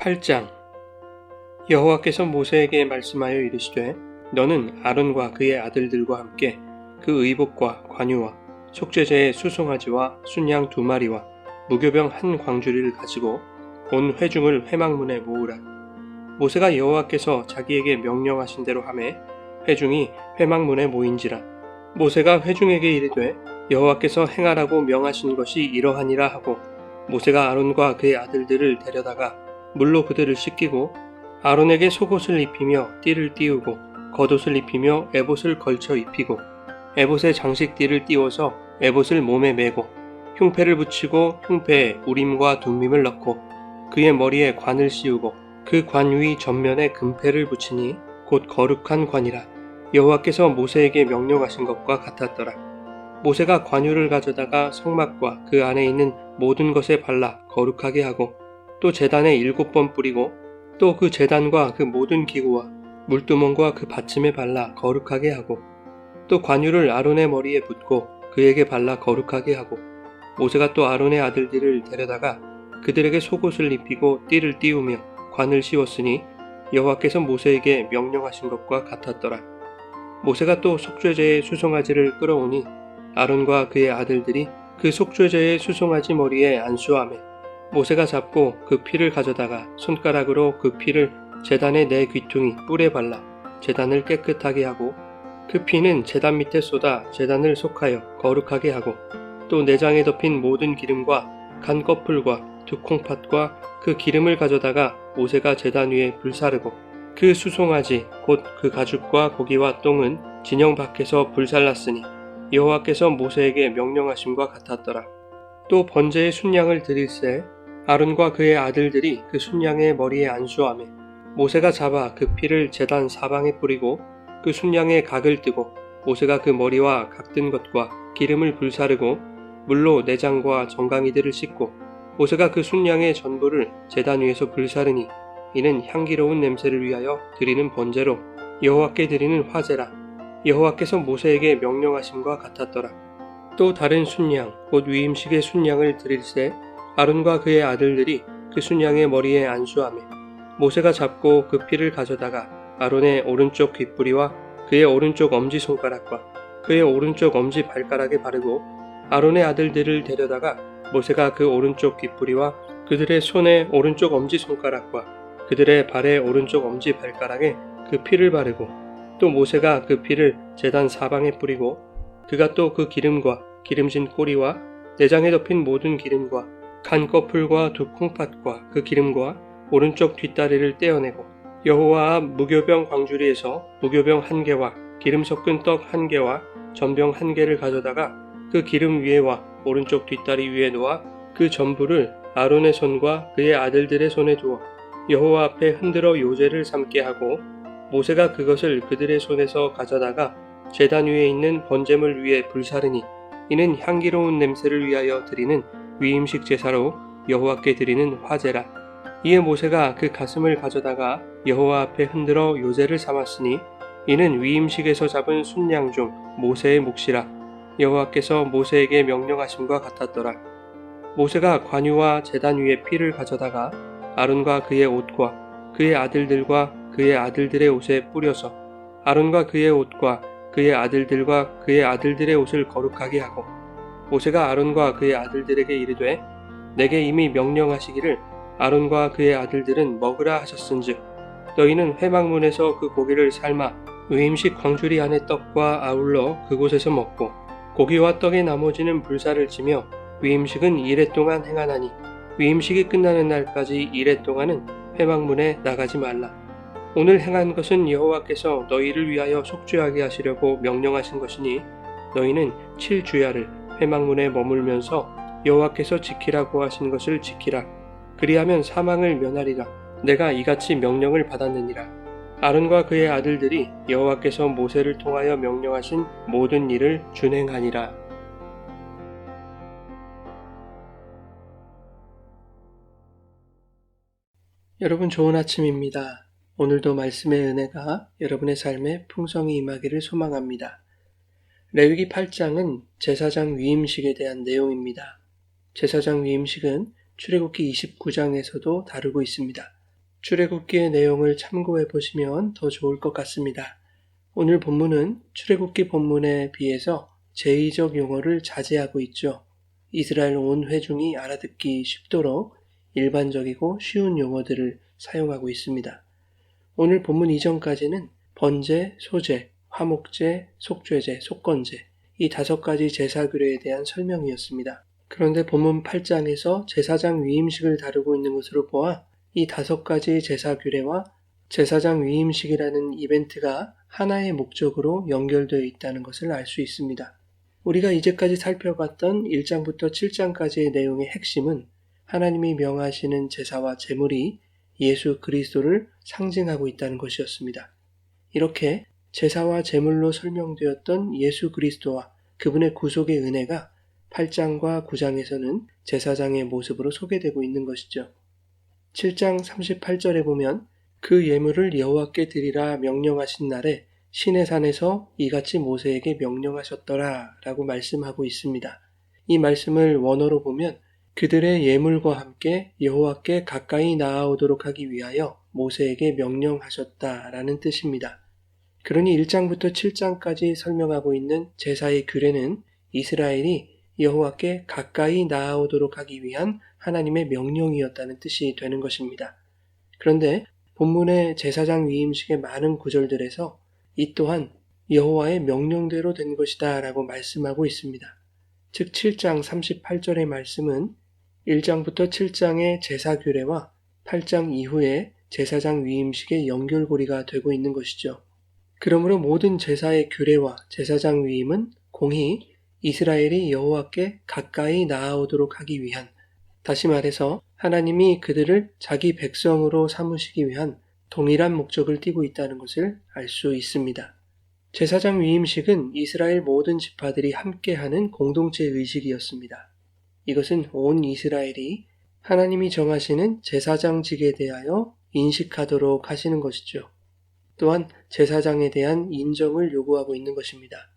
8장. 여호와께서 모세에게 말씀하여 이르시되 너는 아론과 그의 아들들과 함께 그 의복과 관유와 속죄제의 수송아지와 순양 2마리와 무교병 1광주리를 가지고 온 회중을 회막문에 모으라. 모세가 여호와께서 자기에게 명령하신 대로 하매 회중이 회막문에 모인지라. 모세가 회중에게 이르되 여호와께서 행하라고 명하신 것이 이러하니라 하고 모세가 아론과 그의 아들들을 데려다가 물로 그들을 씻기고 아론에게 속옷을 입히며 띠를 띄우고 겉옷을 입히며 에봇을 걸쳐 입히고 에봇에 장식띠를 띄워서 에봇을 몸에 메고 흉패를 붙이고 흉패에 우림과 둠밈을 넣고 그의 머리에 관을 씌우고 그 관 위 전면에 금패를 붙이니 곧 거룩한 관이라. 여호와께서 모세에게 명령하신 것과 같았더라. 모세가 관유를 가져다가 성막과 그 안에 있는 모든 것에 발라 거룩하게 하고 또 제단에 7번 뿌리고 또 그 제단과 그 모든 기구와 물두멍과 그 받침에 발라 거룩하게 하고 또 관유를 아론의 머리에 붓고 그에게 발라 거룩하게 하고 모세가 또 아론의 아들들을 데려다가 그들에게 속옷을 입히고 띠를 띄우며 관을 씌웠으니 여호와께서 모세에게 명령하신 것과 같았더라. 모세가 또 속죄제의 수송아지를 끌어오니 아론과 그의 아들들이 그 속죄제의 수송아지 머리에 안수하매 모세가 잡고 그 피를 가져다가 손가락으로 그 피를 제단의 4귀퉁이 뿔에 발라 제단을 깨끗하게 하고 그 피는 제단 밑에 쏟아 제단을 속하여 거룩하게 하고 또 내장에 덮인 모든 기름과 간 꺼풀과 2콩팥과 그 기름을 가져다가 모세가 제단 위에 불사르고 그 수송아지 곧 그 가죽과 고기와 똥은 진영 밖에서 불살랐으니 여호와께서 모세에게 명령하심과 같았더라. 또 번제의 순양을 드릴새 아론과 그의 아들들이 그 순양의 머리에 안수하매 모세가 잡아 그 피를 제단 사방에 뿌리고 그 순양의 각을 뜨고 모세가 그 머리와 각든 것과 기름을 불사르고 물로 내장과 정강이들을 씻고 모세가 그 순양의 전부를 제단 위에서 불사르니 이는 향기로운 냄새를 위하여 드리는 번제로 여호와께 드리는 화제라. 여호와께서 모세에게 명령하심과 같았더라. 또 다른 순양 곧 위임식의 순양을 드릴새 아론과 그의 아들들이 그 순양의 머리에 안수하매 모세가 잡고 그 피를 가져다가 아론의 오른쪽 귓뿌리와 그의 오른쪽 엄지손가락과 그의 오른쪽 엄지발가락에 바르고 아론의 아들들을 데려다가 모세가 그 오른쪽 귓뿌리와 그들의 손의 오른쪽 엄지손가락과 그들의 발의 오른쪽 엄지발가락에 그 피를 바르고 또 모세가 그 피를 제단 사방에 뿌리고 그가 또 그 기름과 기름진 꼬리와 내장에 덮인 모든 기름과 간 꺼풀과 2콩팥과 그 기름과 오른쪽 뒷다리를 떼어내고 여호와 앞 무교병 광주리에서 무교병 1개와 기름 섞은 떡 1개와 전병 1개를 가져다가 그 기름 위에와 오른쪽 뒷다리 위에 놓아 그 전부를 아론의 손과 그의 아들들의 손에 두어 여호와 앞에 흔들어 요제를 삼게 하고 모세가 그것을 그들의 손에서 가져다가 제단 위에 있는 번제물 위에 불사르니 이는 향기로운 냄새를 위하여 드리는 위임식 제사로 여호와께 드리는 화제라. 이에 모세가 그 가슴을 가져다가 여호와 앞에 흔들어 요제를 삼았으니 이는 위임식에서 잡은 순양 중 모세의 몫이라. 여호와께서 모세에게 명령하심과 같았더라. 모세가 관유와 제단 위에 피를 가져다가 아론과 그의 옷과 그의 아들들과 그의 아들들의 옷에 뿌려서 아론과 그의 옷과 그의 아들들과 그의 아들들의 옷을 거룩하게 하고 모세가 아론과 그의 아들들에게 이르되 내게 이미 명령하시기를 아론과 그의 아들들은 먹으라 하셨은즉 너희는 회막문에서 그 고기를 삶아 위임식 광주리 안의 떡과 아울러 그곳에서 먹고 고기와 떡의 나머지는 불사를 지며 위임식은 이레 동안 행하나니 위임식이 끝나는 날까지 이레 동안은 회막문에 나가지 말라. 오늘 행한 것은 여호와께서 너희를 위하여 속죄하게 하시려고 명령하신 것이니 너희는 7주야를 회막문에 머물면서 여호와께서 지키라고 하신 것을 지키라. 그리하면 사망을 면하리라. 내가 이같이 명령을 받았느니라. 아론과 그의 아들들이 여호와께서 모세를 통하여 명령하신 모든 일을 준행하니라. 여러분 좋은 아침입니다. 오늘도 말씀의 은혜가 여러분의 삶에 풍성히 임하기를 소망합니다. 레위기 8장은 제사장 위임식에 대한 내용입니다. 제사장 위임식은 출애굽기 29장에서도 다루고 있습니다. 출애굽기의 내용을 참고해 보시면 더 좋을 것 같습니다. 오늘 본문은 출애굽기 본문에 비해서 제의적 용어를 자제하고 있죠. 이스라엘 온 회중이 알아듣기 쉽도록 일반적이고 쉬운 용어들을 사용하고 있습니다. 오늘 본문 이전까지는 번제, 소제, 화목제, 속죄제, 속건제 이 5가지 제사 규례에 대한 설명이었습니다. 그런데 본문 8장에서 제사장 위임식을 다루고 있는 것으로 보아 이 5가지 제사 규례와 제사장 위임식이라는 이벤트가 하나의 목적으로 연결되어 있다는 것을 알 수 있습니다. 우리가 이제까지 살펴봤던 1장부터 7장까지의 내용의 핵심은 하나님이 명하시는 제사와 제물이 예수 그리스도를 상징하고 있다는 것이었습니다. 이렇게 제사와 제물로 설명되었던 예수 그리스도와 그분의 구속의 은혜가 8장과 9장에서는 제사장의 모습으로 소개되고 있는 것이죠. 7장 38절에 보면 그 예물을 여호와께 드리라 명령하신 날에 시내산에서 이같이 모세에게 명령하셨더라 라고 말씀하고 있습니다. 이 말씀을 원어로 보면 그들의 예물과 함께 여호와께 가까이 나아오도록 하기 위하여 모세에게 명령하셨다라는 뜻입니다. 그러니 1장부터 7장까지 설명하고 있는 제사의 규례는 이스라엘이 여호와께 가까이 나아오도록 하기 위한 하나님의 명령이었다는 뜻이 되는 것입니다. 그런데 본문의 제사장 위임식의 많은 구절들에서 이 또한 여호와의 명령대로 된 것이다 라고 말씀하고 있습니다. 즉 7장 38절의 말씀은 1장부터 7장의 제사 규례와 8장 이후의 제사장 위임식의 연결고리가 되고 있는 것이죠. 그러므로 모든 제사의 규례와 제사장 위임은 공히 이스라엘이 여호와께 가까이 나아오도록 하기 위한, 다시 말해서 하나님이 그들을 자기 백성으로 삼으시기 위한 동일한 목적을 띠고 있다는 것을 알 수 있습니다. 제사장 위임식은 이스라엘 모든 지파들이 함께하는 공동체 의식이었습니다. 이것은 온 이스라엘이 하나님이 정하시는 제사장직에 대하여 인식하도록 하시는 것이죠. 또한 제사장에 대한 인정을 요구하고 있는 것입니다.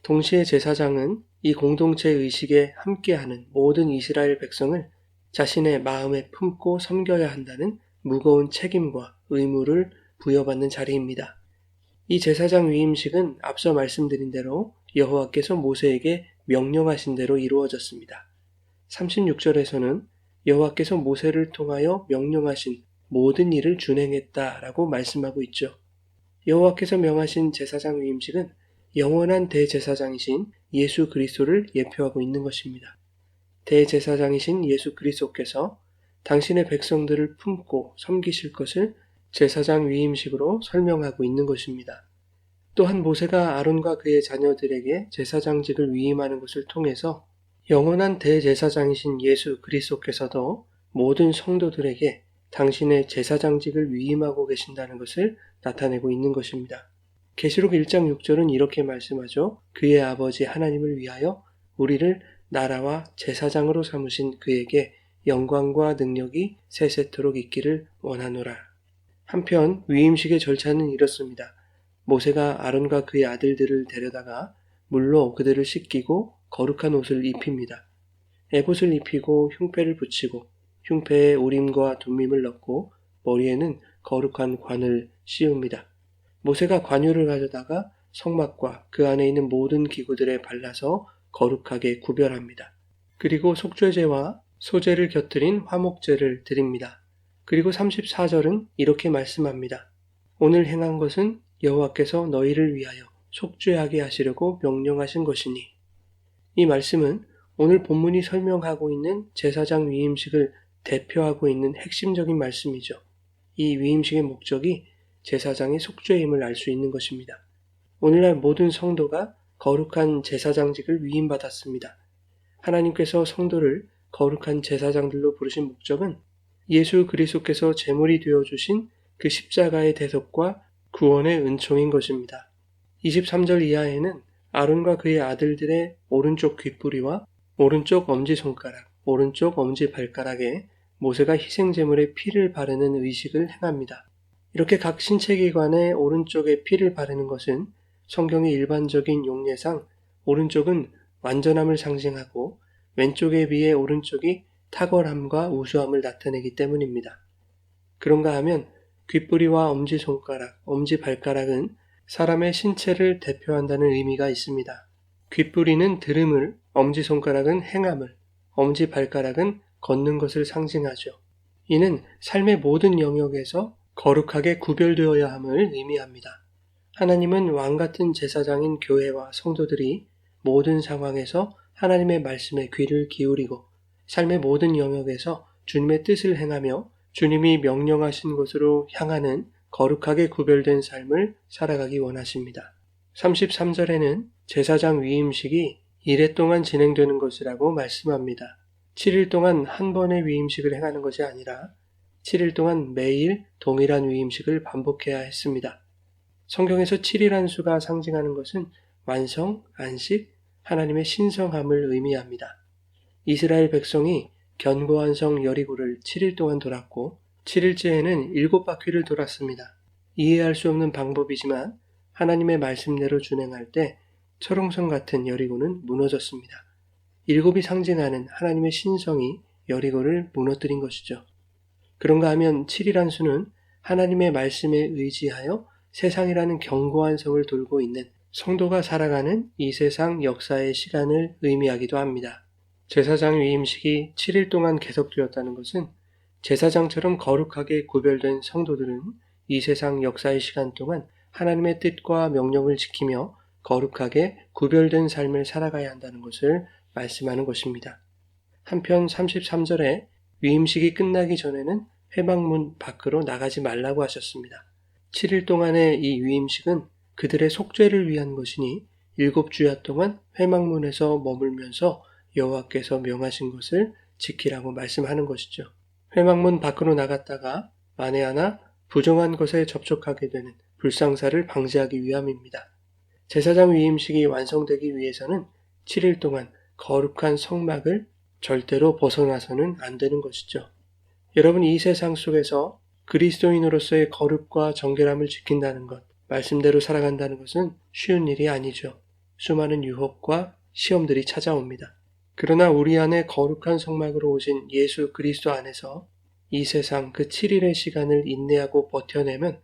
동시에 제사장은 이 공동체 의식에 함께하는 모든 이스라엘 백성을 자신의 마음에 품고 섬겨야 한다는 무거운 책임과 의무를 부여받는 자리입니다. 이 제사장 위임식은 앞서 말씀드린 대로 여호와께서 모세에게 명령하신 대로 이루어졌습니다. 36절에서는 여호와께서 모세를 통하여 명령하신 모든 일을 준행했다라고 말씀하고 있죠. 여호와께서 명하신 제사장 위임식은 영원한 대제사장이신 예수 그리스도를 예표하고 있는 것입니다. 대제사장이신 예수 그리스도께서 당신의 백성들을 품고 섬기실 것을 제사장 위임식으로 설명하고 있는 것입니다. 또한 모세가 아론과 그의 자녀들에게 제사장직을 위임하는 것을 통해서 영원한 대제사장이신 예수 그리스도께서도 모든 성도들에게 당신의 제사장직을 위임하고 계신다는 것을 나타내고 있는 것입니다. 계시록 1장 6절은 이렇게 말씀하죠. 그의 아버지 하나님을 위하여 우리를 나라와 제사장으로 삼으신 그에게 영광과 능력이 세세토록 있기를 원하노라. 한편 위임식의 절차는 이렇습니다. 모세가 아론과 그의 아들들을 데려다가 물로 그들을 씻기고 거룩한 옷을 입힙니다. 에봇을 입히고 흉패를 붙이고 흉패에 우림과 둠밈을 넣고 머리에는 거룩한 관을 씌웁니다. 모세가 관유를 가져다가 성막과 그 안에 있는 모든 기구들에 발라서 거룩하게 구별합니다. 그리고 속죄제와 소제를 곁들인 화목제를 드립니다. 그리고 34절은 이렇게 말씀합니다. 오늘 행한 것은 여호와께서 너희를 위하여 속죄하게 하시려고 명령하신 것이니. 이 말씀은 오늘 본문이 설명하고 있는 제사장 위임식을 대표하고 있는 핵심적인 말씀이죠. 이 위임식의 목적이 제사장의 속죄임을 알 수 있는 것입니다. 오늘날 모든 성도가 거룩한 제사장직을 위임받았습니다. 하나님께서 성도를 거룩한 제사장들로 부르신 목적은 예수 그리스도께서 제물이 되어주신 그 십자가의 대속과 구원의 은총인 것입니다. 23절 이하에는 아론과 그의 아들들의 오른쪽 귓부리와 오른쪽 엄지손가락, 오른쪽 엄지발가락에 모세가 희생제물의 피를 바르는 의식을 행합니다. 이렇게 각 신체기관의 오른쪽에 피를 바르는 것은 성경의 일반적인 용례상 오른쪽은 완전함을 상징하고 왼쪽에 비해 오른쪽이 탁월함과 우수함을 나타내기 때문입니다. 그런가 하면 귓뿌리와 엄지손가락, 엄지발가락은 사람의 신체를 대표한다는 의미가 있습니다. 귓뿌리는 들음을, 엄지손가락은 행함을, 엄지발가락은 걷는 것을 상징하죠. 이는 삶의 모든 영역에서 거룩하게 구별되어야 함을 의미합니다. 하나님은 왕같은 제사장인 교회와 성도들이 모든 상황에서 하나님의 말씀에 귀를 기울이고 삶의 모든 영역에서 주님의 뜻을 행하며 주님이 명령하신 곳으로 향하는 거룩하게 구별된 삶을 살아가기 원하십니다. 33절에는 제사장 위임식이 이래 동안 진행되는 것이라고 말씀합니다. 7일 동안 한 번의 위임식을 행하는 것이 아니라 7일 동안 매일 동일한 위임식을 반복해야 했습니다. 성경에서 7이라는 수가 상징하는 것은 완성, 안식, 하나님의 신성함을 의미합니다. 이스라엘 백성이 견고한 성 여리고를 7일 동안 돌았고 7일째에는 7바퀴를 돌았습니다. 이해할 수 없는 방법이지만 하나님의 말씀대로 준행할 때 철옹성 같은 여리고는 무너졌습니다. 7이 상징하는 하나님의 신성이 여리고를 무너뜨린 것이죠. 그런가 하면 7이란 수는 하나님의 말씀에 의지하여 세상이라는 견고한 성을 돌고 있는 성도가 살아가는 이 세상 역사의 시간을 의미하기도 합니다. 제사장 위임식이 7일 동안 계속되었다는 것은 제사장처럼 거룩하게 구별된 성도들은 이 세상 역사의 시간 동안 하나님의 뜻과 명령을 지키며 거룩하게 구별된 삶을 살아가야 한다는 것을 말씀하는 것입니다. 한편 33절에 위임식이 끝나기 전에는 회막문 밖으로 나가지 말라고 하셨습니다. 7일 동안의 이 위임식은 그들의 속죄를 위한 것이니 7주야 동안 회막문에서 머물면서 여호와께서 명하신 것을 지키라고 말씀하는 것이죠. 회막문 밖으로 나갔다가 만에 하나 부정한 것에 접촉하게 되는 불상사를 방지하기 위함입니다. 제사장 위임식이 완성되기 위해서는 7일 동안 거룩한 성막을 절대로 벗어나서는 안 되는 것이죠. 여러분, 이 세상 속에서 그리스도인으로서의 거룩과 정결함을 지킨다는 것, 말씀대로 살아간다는 것은 쉬운 일이 아니죠. 수많은 유혹과 시험들이 찾아옵니다. 그러나 우리 안에 거룩한 성막으로 오신 예수 그리스도 안에서 이 세상 그 7일의 시간을 인내하고 버텨내면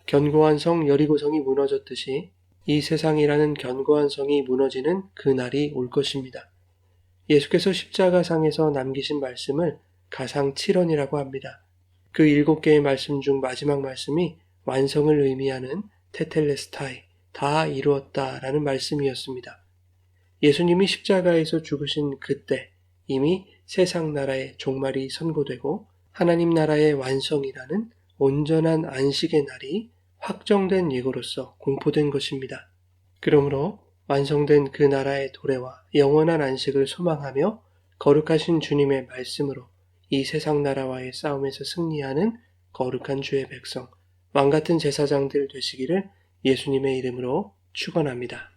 견고한 성 여리고성이 무너졌듯이 이 세상이라는 견고한 성이 무너지는 그날이 올 것입니다. 예수께서 십자가상에서 남기신 말씀을 가상 7언이라고 합니다. 그 7개의 말씀 중 마지막 말씀이 완성을 의미하는 테텔레스타이, 다 이루었다라는 말씀이었습니다. 예수님이 십자가에서 죽으신 그때 이미 세상 나라의 종말이 선고되고 하나님 나라의 완성이라는 온전한 안식의 날이 확정된 예고로서 공포된 것입니다. 그러므로 완성된 그 나라의 도래와 영원한 안식을 소망하며 거룩하신 주님의 말씀으로 이 세상 나라와의 싸움에서 승리하는 거룩한 주의 백성, 왕같은 제사장들 되시기를 예수님의 이름으로 축원합니다.